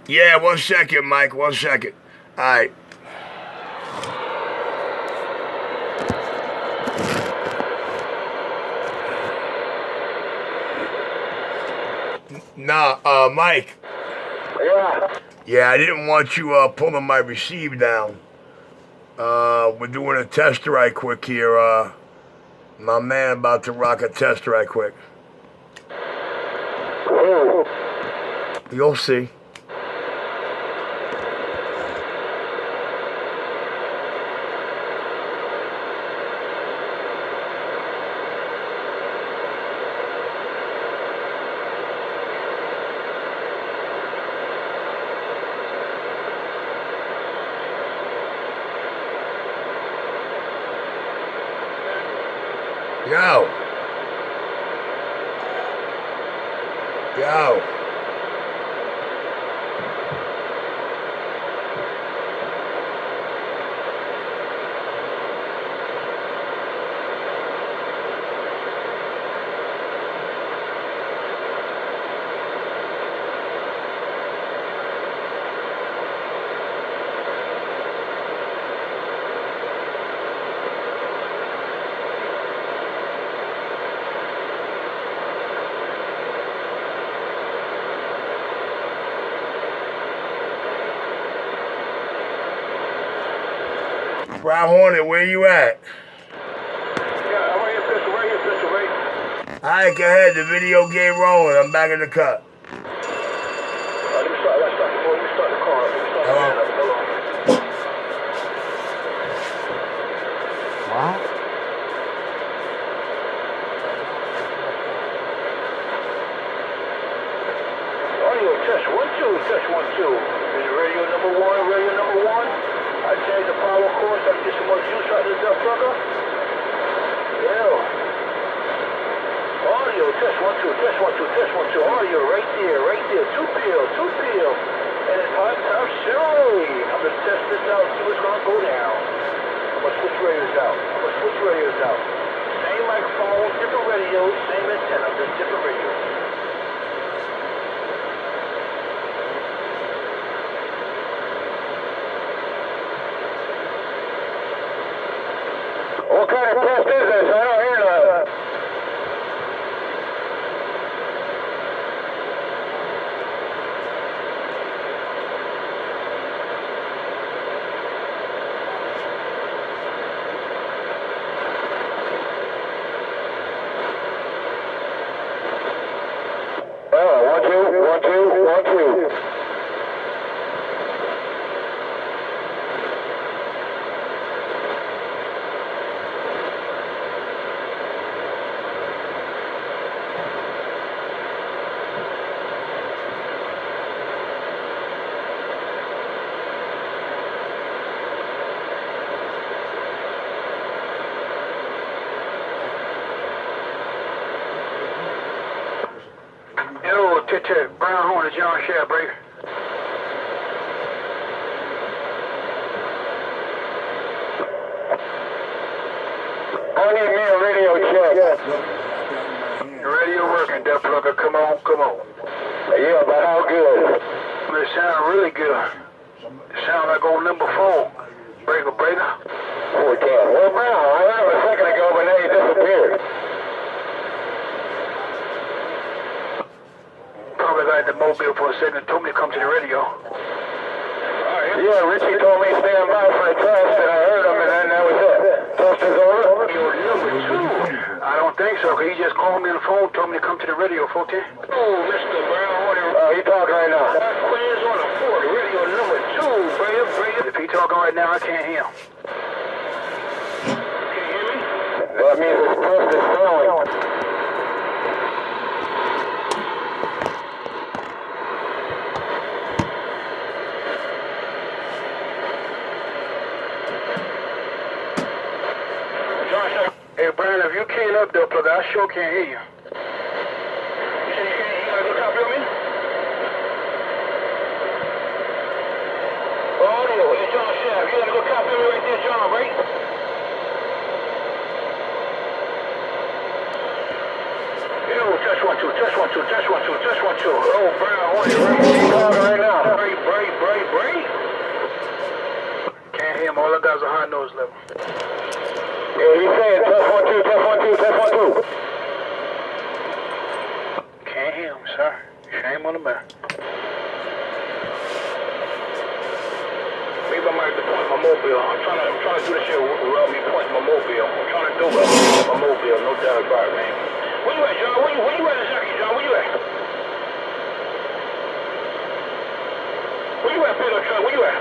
Yeah, 1 second, Mike. 1 second. All right. Nah, Mike. Yeah. Yeah, I didn't want you pulling my receive down. We're doing a test right quick here. My man about to rock a test right quick. Ooh. You'll see. Yo. Yo. Brown Hornet, where you at? Yeah, I'm right here, pistol, right. All right, go ahead. The video game rolling. I'm back in the cut. Let me start the car. Hold on. What? Audio test 1 2, test 1 2. Is radio number 1, radio number 1? I change the power course. I get some more juice out of this plugger. Yeah. Audio test 1 2, test 1 2, test 1 2. Audio right there. 2 peel. And it's top zero. I'm gonna test this out, see what's gonna go down. I'm gonna switch radios out. Same microphone, different radios, same antenna, just different radios. What kind of test is this? I don't hear that. Oh, 1 2, 1 2. Brown Hornet, John Shellbreaker. I need me a radio check. Radio working, Death Plugger. Come on. Yeah, but how good? It sounds really good. It sounds like old number 4. Breaker. 410. Well, Brown, I heard him a second ago, but now he disappeared. Probably got the mobile for a second, told me to come to the radio. Yeah, Richie told me stand by for a test, and I heard him, and then that was it. Test is over? Your number 2. I don't think so, because he just called me on the phone, told me to come to the radio, 14. Oh, Mr. Brown Hornet. He talking right now. Quiz on the 4, radio number 2, Brave. If he talking right now, I can't hear him. Can you hear me? That means his test is failing. Hey, Brian, if you can't up there, plug, I sure can't hear you. You said you can't hear? You got a good copy of me? Audio, it's John Shaft. You got a good copy of me right there, John, right? Yo, test 1 test 1 2, test 1 2, test 1 2. Oh, Brown Hornet, right now. Break. Can't hear him. All I got is a high nose level. Yeah, he's saying test 1 2, test 1 2, test 1 2. Can't hear him, sir. Shame on the man. Maybe I might have to point my mobile. I'm trying to do this shit without me pointing my mobile. I'm trying to do it with my mobile, no doubt about it, man. Where you at, John? Where you at exactly, John? Where you at? Where you at, pickup truck? Where you at?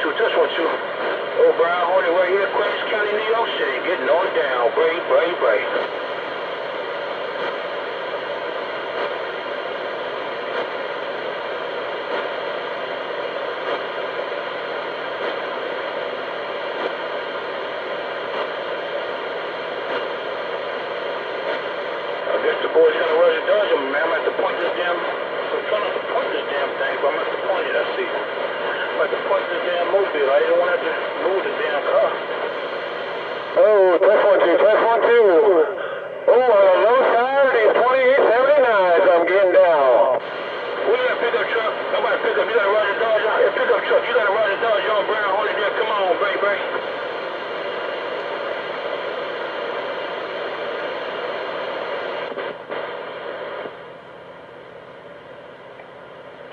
Test 1 2. Oh, Brown Hornet right here, Queens County, New York City, getting on down. Break. I guess the boys gonna rush and dodge him, man. I'm at the point this damn. I'm trying not to point this damn thing, but I'm at the point it. I see. I'm at the point this damn mobile. I didn't want to have to move the damn car. Oh, test 1 2, test 1 2. Oh, on the low side, it's 2879. So I'm getting down. Where you at, pickup truck? Nobody pick up. You gotta ride and dodge on. Hey, pickup truck. You gotta ride and dodge on Brown Hornet there. Come on, baby.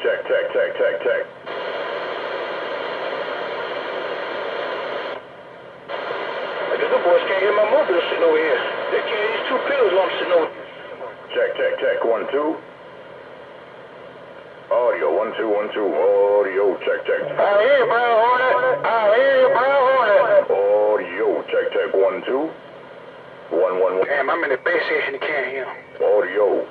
Check. I guess the boys can't hear my mobile sitting over here. They can't hear these two pills while I'm sitting over. Check. 1 2. Audio 1 2 1 2. Audio check. I hear you, Brown Hornet. Audio check 1 2. 1 1 1. Damn, I'm in the base station. You can't hear him. Audio.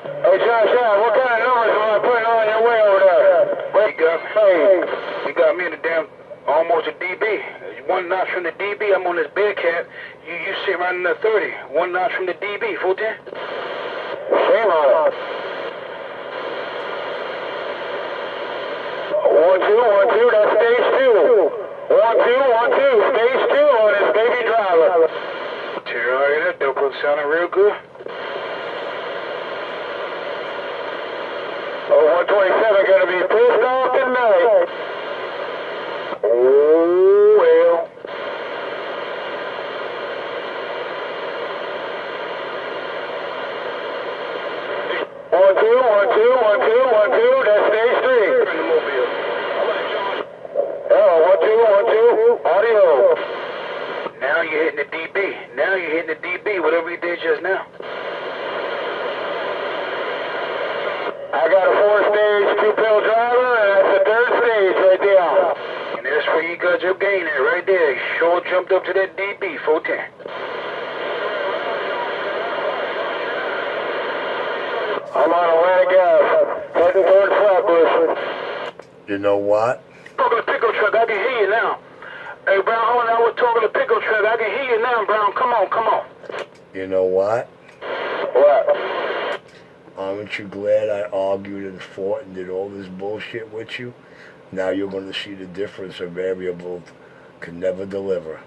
Hey, John, what kind of numbers am I putting on your way over there? You got me in the damn, almost a DB. One notch from the DB, I'm on this Bearcat. You sit right in the 30. One notch from the DB, 410. Shame on it. 1 2, that's stage 2. 1 2, stage 2 on this baby driver. Terry, that dope sounding real good. Oh, 127 gonna be pissed off tonight. Oh, well. 1 2, that's stage 3. In the mobile. Oh, 1 2, audio. Now you're hitting the DB. Whatever you did just now. I got a 4-stage, 2-pill driver, and that's the 3rd stage right there. And that's where you got your gain at right there. Sure jumped up to that DB, 410. I'm on Atlantic Ave, heading towards Flatbush. You know what? Talking to pickup truck, I can hear you now. Hey, Brown Hornet, I was talking to pickup truck. I can hear you now, Brown. Come on. You know what? What? Aren't you glad I argued and fought and did all this bullshit with you? Now you're going to see the difference a variable can never deliver.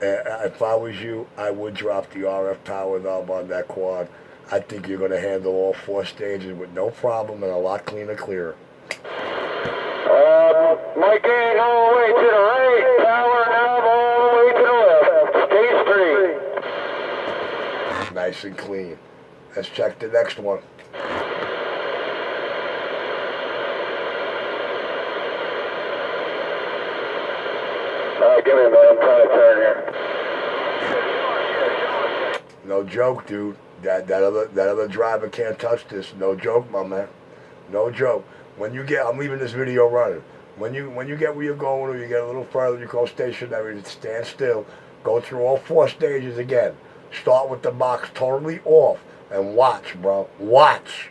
If I was you, I would drop the RF power knob on that quad. I think you're going to handle all 4 stages with no problem and a lot clearer. My gain all the way to the right, power knob all the way to the left. Stage 3. Nice and clean. Let's check the next one. Give me a minute, I'm trying to turn here. No joke, dude. That other driver can't touch this. No joke, my man. No joke. When you get, I'm leaving this video running. When you get where you're going, or you get a little further, you go stationary, stand still, go through all 4 stages again. Start with the box totally off and watch, bro. Watch.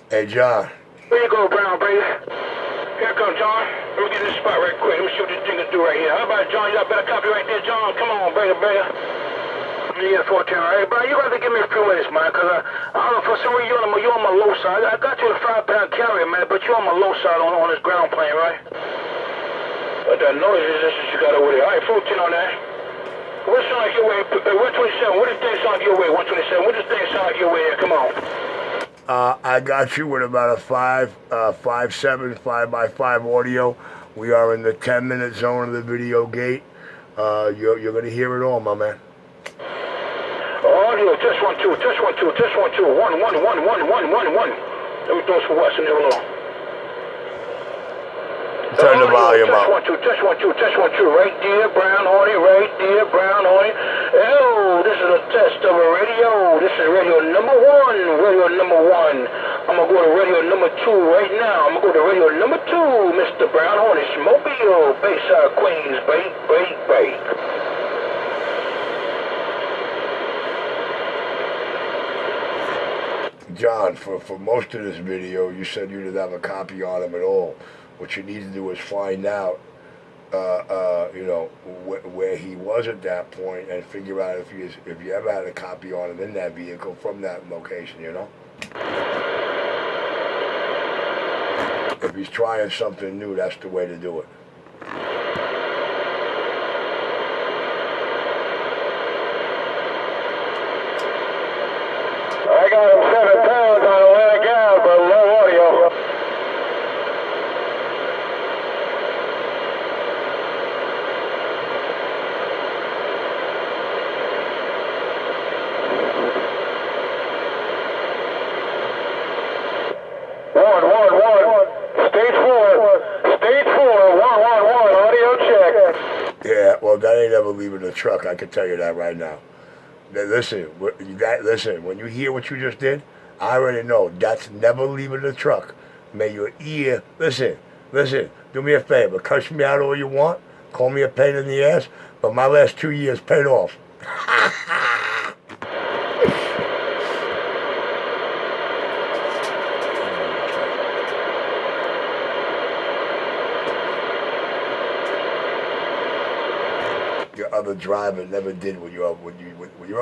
Hey, John. Here you go, Brown, baby. Here comes John. Let me get this spot right quick. Let me see what this thing can do right here. How about John? You got better copy right there, John. Come on, baby. Yeah, 14. All right, Brian, you got to give me a few minutes, man, because I don't know, for some reason you're on my low side. I got you a 5-pound carrier, man, but you're on my low side on this ground plane, right? But that noise resistance you got over there. All right, 14 on that. What sound like your way? 127. What does this thing sound like your way? 127. What does this thing sound like your way there? Come on. I got you with about a 5.7, 5x5 audio. We are in the 10-minute zone of the video gate. You're going to hear it all, my man. Audio, test 1 2, test 1 2, test 1 2, 1 1 1 1 1 1 1. Let me throw some watts in there below. Turn the volume up. Test 1 2, test 1 2, right there, Brown Horny, right there, Brown Horny. Oh, this is a test of a radio. This is radio number 1, radio number 1. I'm gonna go to radio number 2 right now. I'm gonna go to radio number 2, Mr. Brown Horny, Mobile, Bayside, Queens, break. John, for most of this video, you said you didn't have a copy on him at all. What you need to do is find out, where he was at that point, and figure out if you ever had a copy on him in that vehicle from that location. You know, if he's trying something new, that's the way to do it. I got him 7 pounds on Atlantic Ave, but low audio. Stage 4, 111, audio check. Yeah, well, that ain't ever leaving the truck. I can tell you that right now. Listen, when you hear what you just did, I already know that's never leaving the truck. May your ear, listen, do me a favor, cuss me out all you want, call me a pain in the ass, but my last 2 years paid off. Your other driver never did when you're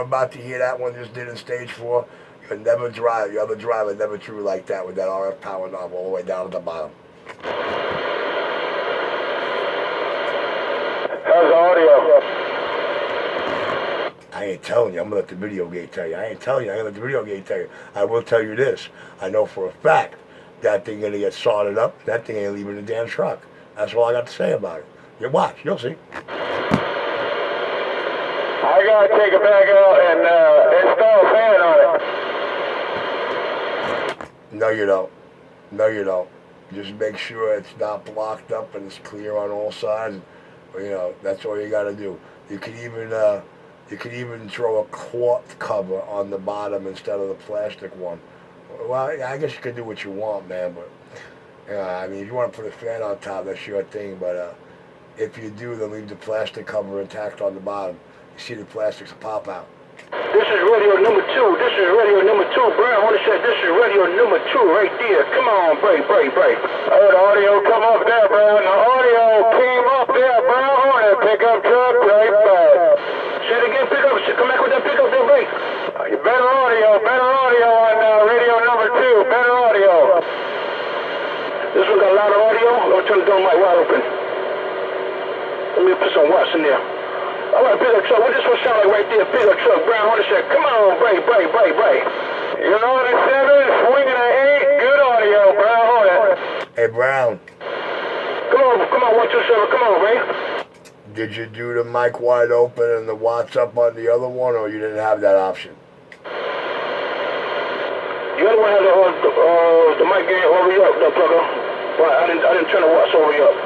about to hear that one just did in stage 4. Your other driver never drew like that with that RF power knob all the way down at the bottom. How's the audio? I ain't telling you. I'm gonna let the video gate tell you. I ain't telling you. I'm gonna let the video gate tell you. I will tell you this. I know for a fact that thing gonna get soldered up. That thing ain't leaving the damn truck. That's all I got to say about it. You watch. You'll see. I gotta take it back out and install a fan on it. No, you don't. No, you don't. Just make sure it's not blocked up and it's clear on all sides. You know, that's all you gotta do. You could even throw a cloth cover on the bottom instead of the plastic one. Well, I guess you can do what you want, man. But I mean, if you want to put a fan on top, that's your thing. But if you do, then leave the plastic cover intact on the bottom. You see the plastics pop out. This is radio number 2. This is radio number 2. Brown Hornet said this is radio number 2 right there. Come on, break. I heard audio come up there, Brown. The audio came up there, Brown Hornet. Pickup truck right back. Say it again, pickup. Come back with that pickup there, break. Better audio on radio number 2. Better audio. This one got a lot of audio. Let me turn the door mic wide open. Let me put some watts in there. All right, pickup truck. What this one sound like right there? Pickup truck. Brown Hornet said, come on, break. You're on a 7, swinging an 8. Good audio, Brown Hornet. Hey, Brown. Come on, 127. Come on, Ray. Did you do the mic wide open and the watts up on the other one, or you didn't have that option? The other one had the mic getting over you up, though, plugger. Well, I didn't turn the watts over you up.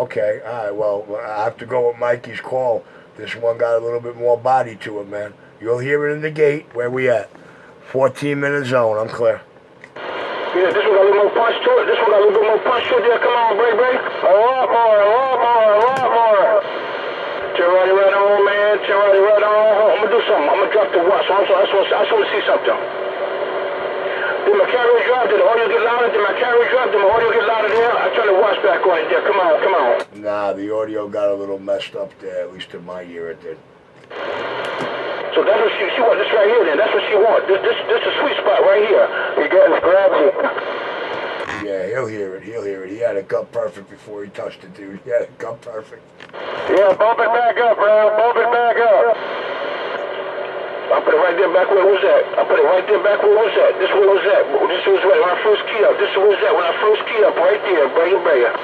Okay, all right. Well, I have to go with Mikey's call. This one got a little bit more body to it, man. You'll hear it in the gate. Where we at? 14-minute zone. I'm clear. Yeah, this one got a little more punch to it. This one got a little bit more punch to it there. Come on, break. A lot more. Turn right on, man. I'm gonna do something. I'm gonna drop the watch. I just want to see something. Did my carrier drop? Did the audio get louder? Did my carrier drop? Did my audio get louder there? I turned the watch back on it there. Come on, come on. Nah, the audio got a little messed up there, at least in my ear it did. So that's what she wants. This right here then. That's what she wants. This is a sweet spot right here. You got it, gravity. Yeah, he'll hear it. He had it gut perfect before he touched it, dude. He had it gut perfect. Yeah, bump it back up, bro. Bump it back up. I put it right there back where it was at. I put it right there back where it was at. This is where it was at. This was when I first keyed up. This is where it was at when I first keyed up. Right there. Bring it.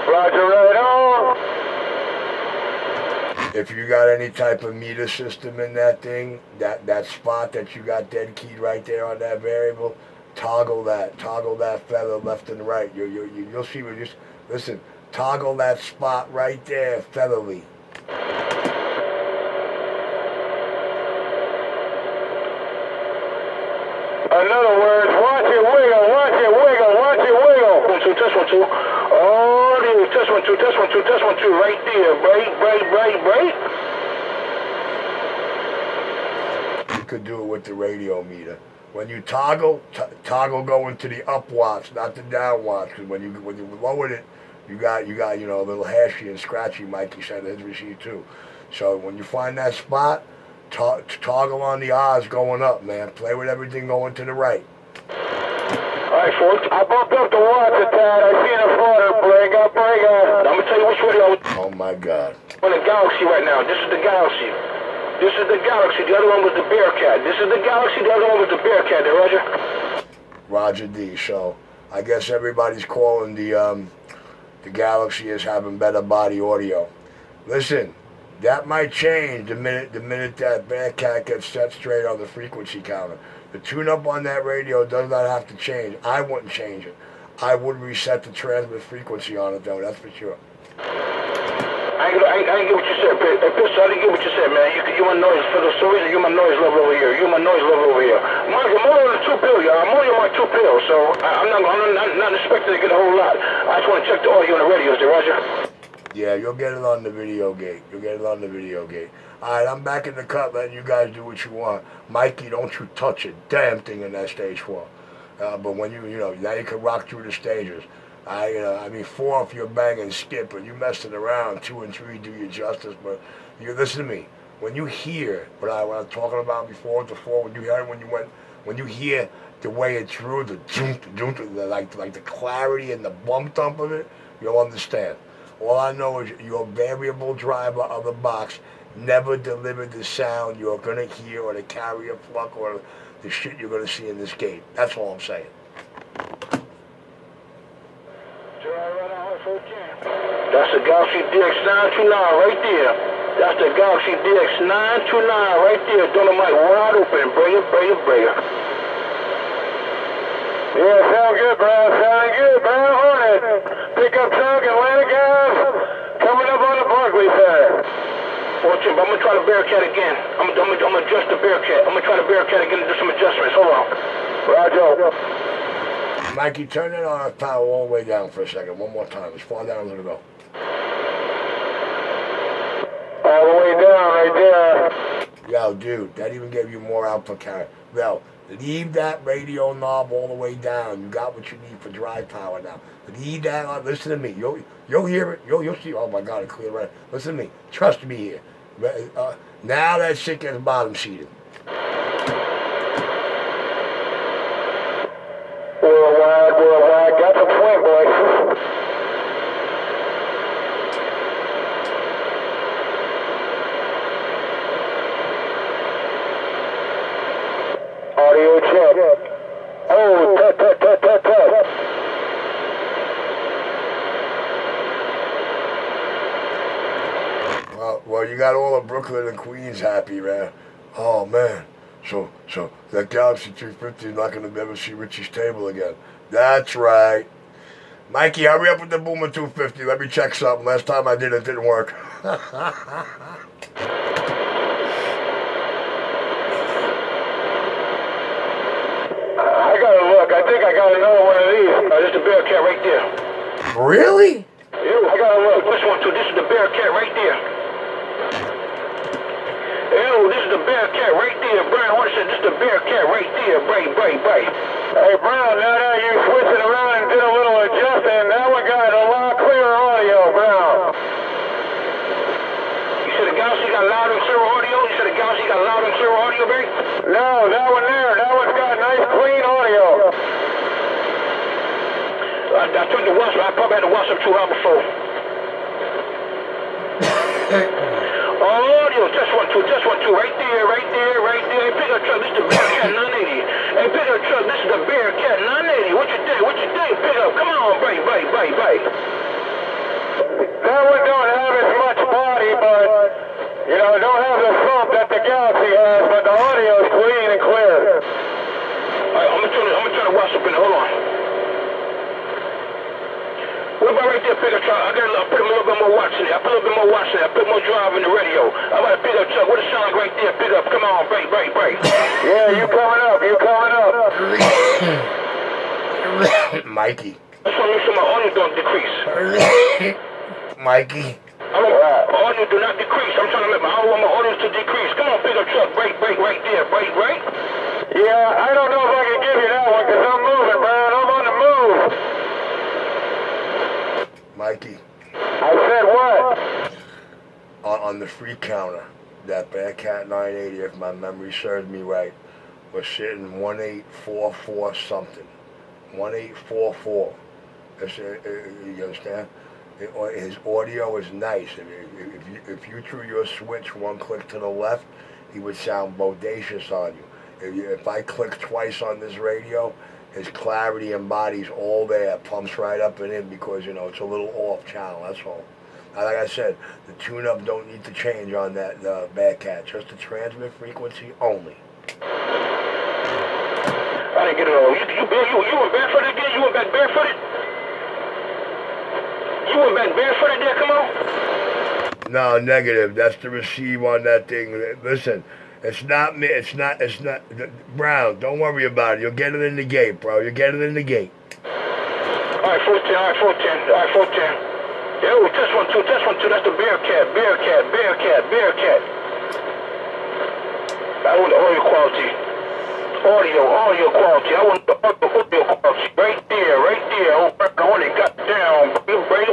Roger, right on. If you got any type of meter system in that thing, that spot that you got dead keyed right there on that variable, toggle that feather left and right. You'll see what just listen. Toggle that spot right there, featherly. In other words, watch it wiggle, watch it wiggle, watch it wiggle. 1, 2, test 1, 2. Oh, there. Test 1, 2, test 1, 2, test 1, 2. Right there. Break. You could do it with the radio meter. When you toggle going to the up watts, not the down watts. Because when you lowered it, you got a little hashy and scratchy. Mikey said his machine too. So when you find that spot, toggle on the O's going up, man. Play with everything going to the right. Alright, folks. I bumped up the watts a tad. I seen a flutter. Break up. I'm going to tell you which radio. Oh, my God. On the Galaxy right now. This is the Galaxy. The other one was the Bearcat. This is the Galaxy. The other one was the Bearcat. There, Roger? Roger D. So I guess everybody's calling the Galaxy as having better body audio. Listen. That might change the minute that Bearcat gets set straight on the frequency counter. The tune-up on that radio does not have to change. I wouldn't change it. I would reset the transmit frequency on it, though. That's for sure. I ain't get what you said, Pistol. I didn't get what you said, man. You want noise for the stories, or you my noise level over here? Mind you, I'm only on the 2 pill, y'all. I'm only on my 2 pills, so I'm not expecting to get a whole lot. I just want to check the audio on the radios there, Roger. Yeah, you'll get it on the video gate. All right, I'm back in the cut, letting you guys do what you want. Mikey, don't you touch a damn thing in that stage 4. But when now you can rock through the stages. I mean, 4 if you're banging skip, and you messing around. 2 and 3 do you justice. But you listen to me. When you hear what I was talking about before, when you hear the way it threw like the clarity and the bump thump of it, you'll understand. All I know is your variable driver of the box never delivered the sound you're going to hear, or the carrier pluck, or the shit you're going to see in this gate. That's all I'm saying. That's the Galaxy DX929 right there. That's the Galaxy DX929 right there. Dynamite wide open. Bring it. Yeah, sound good, bro. On it. Pick up truck, Atlanta guys. Coming up on the Barclay side. Fortune, but I'm going to try the Bearcat again. I'm going to adjust the Bearcat. I'm going to try the Bearcat again and do some adjustments. Hold on. Roger. Mikey, turn it on power all the way down for a second. One more time. As far down as it'll go. All the way down right there. Yo, dude, that even gave you more output carry. Yo, leave that radio knob all the way down. You got what you need for drive power now. Leave that on. Listen to me. You'll hear it. You'll see. Oh my God, it clear right. Listen to me. Trust me here. Now that shit gets bottom seated. Worldwide. Got the point, boys. Audio check. Oh, tut. Well, you got all of Brooklyn and Queens happy, man. Oh, man. So that Galaxy 350 is not going to ever see Richie's table again. That's right. Mikey, hurry up with the Boomer 250. Let me check something. Last time I did it didn't work. I gotta look. I think I got another one of these. This is the Bearcat right there. Really? Yeah, I gotta look. This one too. This is the Bearcat right there. Ew, this is the Bearcat right there. Brian Horton said this is the Bearcat right there. Break. Hey, Brown, now that you switched it around and did a little adjusting, that one got a lot clearer audio, Brown. You said the Galaxy got loud and clear audio? You said the Galaxy got loud and clear audio, babe? No, that one there. That one's got nice, clean audio. I turned the watch, I probably had the watch up too high before. Audio, test 1, 2, test 1, 2, right there, right there, right there. Hey, pick up truck, this is the Bearcat 980. Hey, pick up truck, this is the Bearcat 980. What you think, pick up, come on, bite. That one don't have as much body, but, you know, it don't have the thump that the Galaxy has, but the audio is clean and clear. Alright, I'm gonna turn the watch up in there, hold on. What about right there, pickup truck? I put a little bit more watch in there. I put more drive in the radio. I got a pickup truck. What it sound like right there? Pick up. Come on, break. Yeah, you coming up. Mikey. I just want to make sure my audio don't decrease. Mikey. My audio do not decrease. I don't want my audio to decrease. Come on, pickup truck. Break right there. Break. Yeah, I don't know if I can give you that one because I'm moving, man. I'm on the move. Mikey. I said what? On the free counter, that Bearcat 980, if my memory serves me right, was sitting 1844 something. 1844. You understand? His audio is nice. If you threw your switch one click to the left, he would sound bodacious on you. If I click twice on this radio, his clarity and body's all there, pumps right up and in because, you know, it's a little off channel, that's all. Now, like I said, the tune-up don't need to change on that Bearcat, just the transmit frequency only. I didn't get it all. You went barefooted again? You went back barefooted? You went back barefooted there, come on? No, negative. That's the receive on that thing. Listen. It's not me, it's not, Brown, don't worry about it. You'll get it in the gate, bro. You'll get it in the gate. Alright, 410. Yo, test 1, 2, that's the Bearcat. I want the audio quality. Audio quality. I want the audio quality. Right there. I want it got down. Break.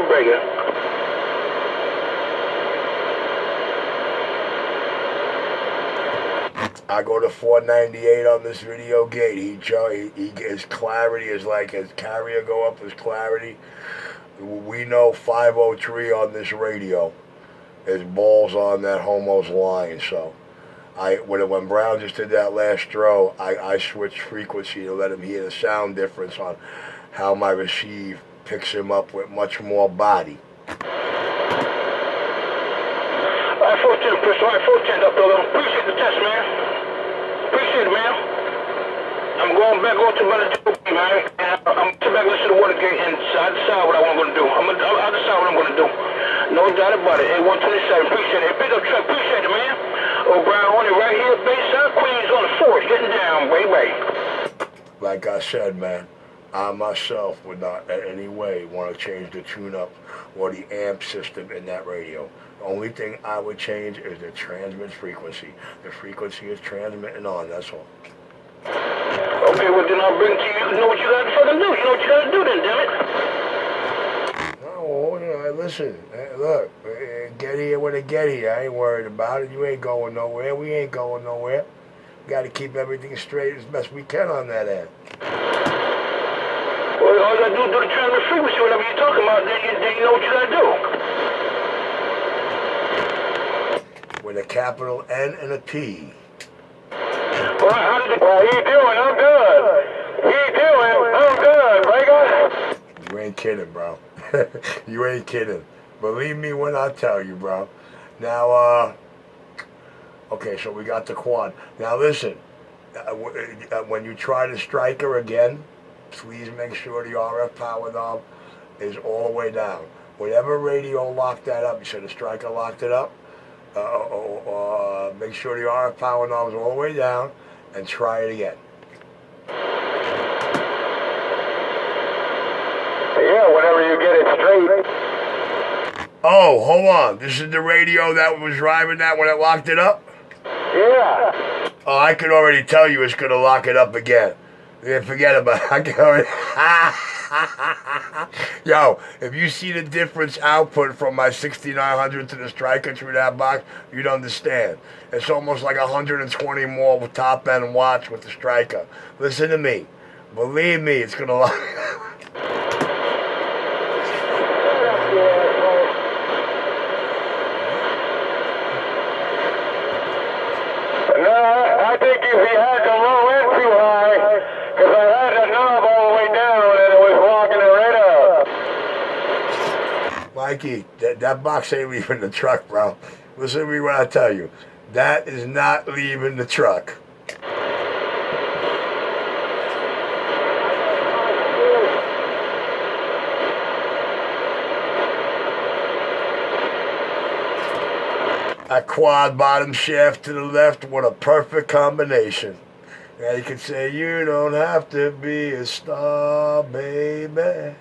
I go to 498 on this video gate. His clarity is like his carrier go up his clarity. We know 503 on this radio is balls on that homo's line. So when Brown just did that last throw, I switched frequency to let him hear the sound difference on how my receive picks him up with much more body. Alright, 410, Chris. Alright, 410 up, brother. Appreciate the test, man. Appreciate it, man. I'm going back over to Brother Joe, man. I'm back listening to Watergate, and I decide what I'm going to do. I'll decide what I'm going to do. No doubt about it. 127, appreciate it. Pick up truck, appreciate it, man. O'Brien on it right here, Bayside, Queens on the 4th, getting down, way. Like I said, man, I myself would not in any way want to change the tune-up or the amp system in that radio. The only thing I would change is the transmit frequency. The frequency is transmitting on, that's all. Okay, well then I'll bring it to you. You know what you gotta fucking do. You know what you gotta do then, damn it. No, you know, listen, look, get here when it get here. I ain't worried about it. You ain't going nowhere. We ain't going nowhere. We gotta keep everything straight as best we can on that end. Well, all you gotta do is do the transmit frequency, whatever you're talking about, then you know what you gotta do. With a capital N and a T. Well, he doing? I'm good. I'm good, Breaker. You ain't kidding, bro. You ain't kidding. Believe me when I tell you, bro. Now, okay, so we got the quad. Now listen, when you try to strike her again, please make sure the RF power knob is all the way down. Whatever radio locked that up, you said the striker locked it up, make sure the RF power knob is all the way down and try it again. Yeah, whenever you get it straight. Oh, hold on. This is the radio that was driving that when it locked it up? Yeah. Oh, I can already tell you it's going to lock it up again. Yeah, forget about it. I can already. Yo, if you see the difference output from my 6900 to the Striker through that box, you'd understand. It's almost like 120 more with top end watts with the Striker. Listen to me. Believe me, it's gonna lie. No, I think if he had the low end too high, because I had the knob all the way down and it was walking it right up. Mikey, that box ain't leaving the truck, bro. Listen to me when I tell you. That is not leaving the truck. A quad bottom shaft to the left, what a perfect combination. Now you can say you don't have to be a star, baby.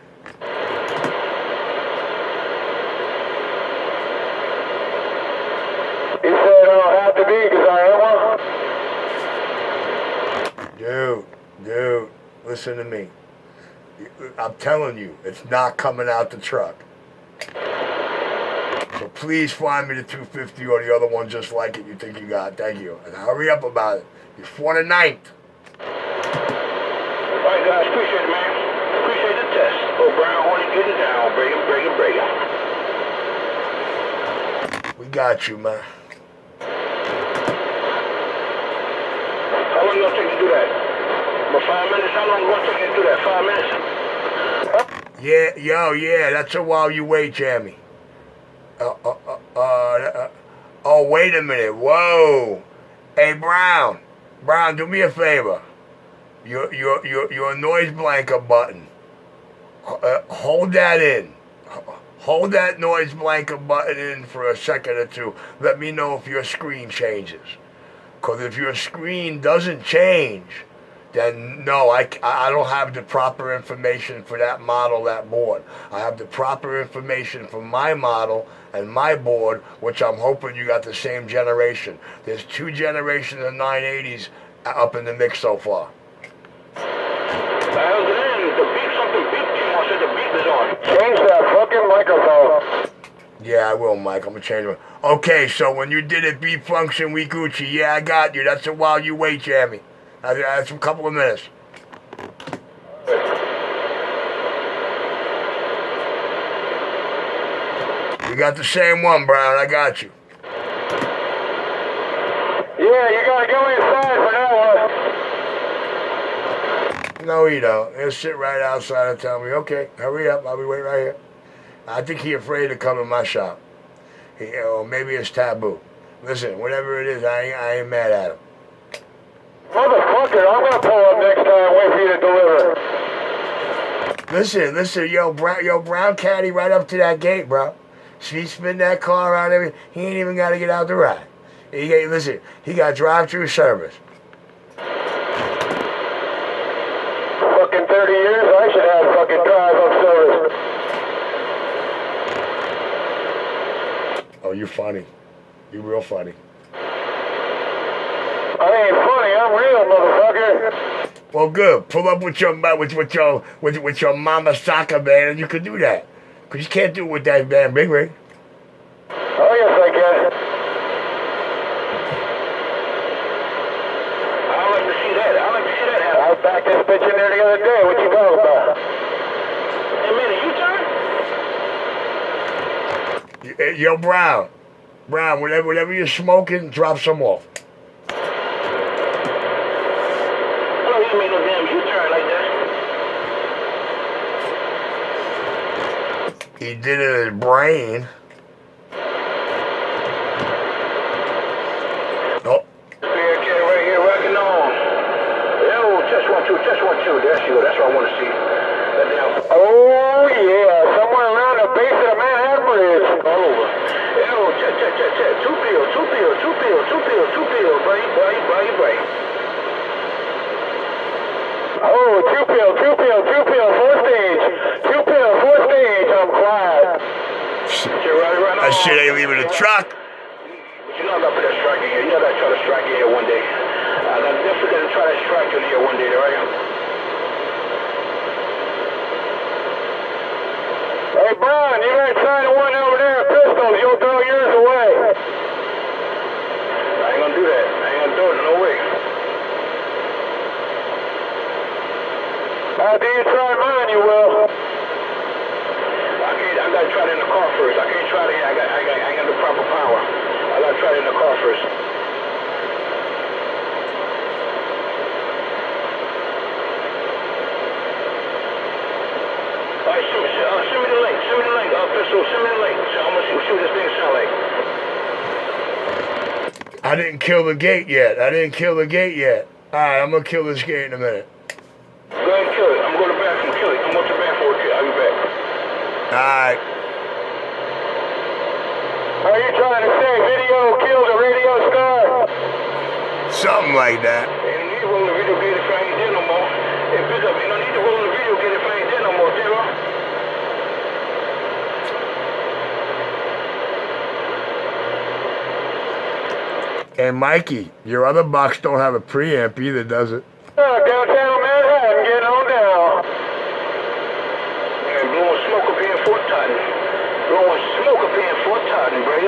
He said I don't have to be because I am one. Dude, listen to me. I'm telling you, it's not coming out the truck. So please find me the 250 or the other one just like it you think you got. Thank you. And hurry up about it. You're 4 to 9th. All right, guys. Appreciate it, man. Appreciate the test. Oh, Brown Hornet getting down. Break him. We got you, man. How long gonna take to do that? For 5 minutes? How long gonna take to do that? 5 minutes? Yeah, that's a while you wait, Jamie. Oh, wait a minute. Whoa. Hey, Brown, do me a favor. Your noise blanker button. Hold that in. Hold that noise blanker button in for a second or two. Let me know if your screen changes. Because if your screen doesn't change, then no, I don't have the proper information for that model, that board. I have the proper information for my model and my board, which I'm hoping you got the same generation. There's 2 generations of 980s up in the mix so far. Something beep came on, said the beep is on. Change that fucking microphone. Yeah, I will, Mike. I'm going to change it. Okay, so when you did it, beep function, we Gucci. Yeah, I got you. That's a while you wait, Jamie. That's a couple of minutes. You got the same one, Brown. I got you. Yeah, you gotta go inside for that one. No, he don't. He'll sit right outside and tell me, okay, hurry up. I'll be waiting right here. I think he's afraid to come in my shop. Or maybe it's taboo. Listen, whatever it is, I ain't mad at him. Motherfucker, I'm gonna pull up next time and wait for you to deliver. Listen, yo, Brown caddy right up to that gate, bro. She spin that car around everything. He ain't even got to get out the ride. He got drive-through service. Fucking 30 years, I should have fucking drive-up service. Oh, you funny. You real funny. I ain't funny, I'm real, motherfucker. Well, good. Pull up with your mama soccer band, and you can do that. Cause you can't do it with that damn big rig. Oh yes, I can. I'd like to see that. I backed this bitch in there the other day. What you talking about? Hey, man, you Yo, turn? Brown, whatever you're smoking, drop some off. I don't even make no damn U-turn like that. He did it in his brain. Oh. Spirit cat right here rocking on. Yo, test 1 2, test 1 2. That's you. That's what I want to see. That damn. Oh yeah, somewhere around the base of the Manhattan Bridge. All over. Yo, check. 2 pills. Bright. Oh, 2 pill, 4 stage. 2 pill, 4 stage. I'm quiet. That shit ain't leaving the truck. But you know I'm gonna put that strike in here. You know I gotta try to strike in here one day. I'm definitely gonna try to strike in here one day, right? Hey, Brian, you ain't trying the one over there at Pistols. You'll throw yours away. I ain't gonna do that. I ain't gonna do it. No way. After you try mine, you will. I gotta try it in the car first. I can't try it. I ain't got the proper power. I gotta try it in the car first. Alright, send me the link. Send me the link. Pistol, send me the link. So I'm gonna see what this thing sound like. I didn't kill the gate yet. Alright, I'm gonna kill this gate in a minute. Go ahead and kill it. I'm gonna go to the bathroom, kill it. I'm going to the bathroom, I'll be back. Alright. Are you trying to say video killed a radio star? Something like that. Ain't no need to roll the video gate if I ain't dead no more. Hey, pick up. Ain't no need to roll the video gate if I ain't dead no more, Zero. Hey, Mikey, your other box don't have a preamp either, does it? Downtown Manhattan, getting on down. And blowing smoke up here in Fort Totten. Blowing smoke up here in Fort Totten, brother.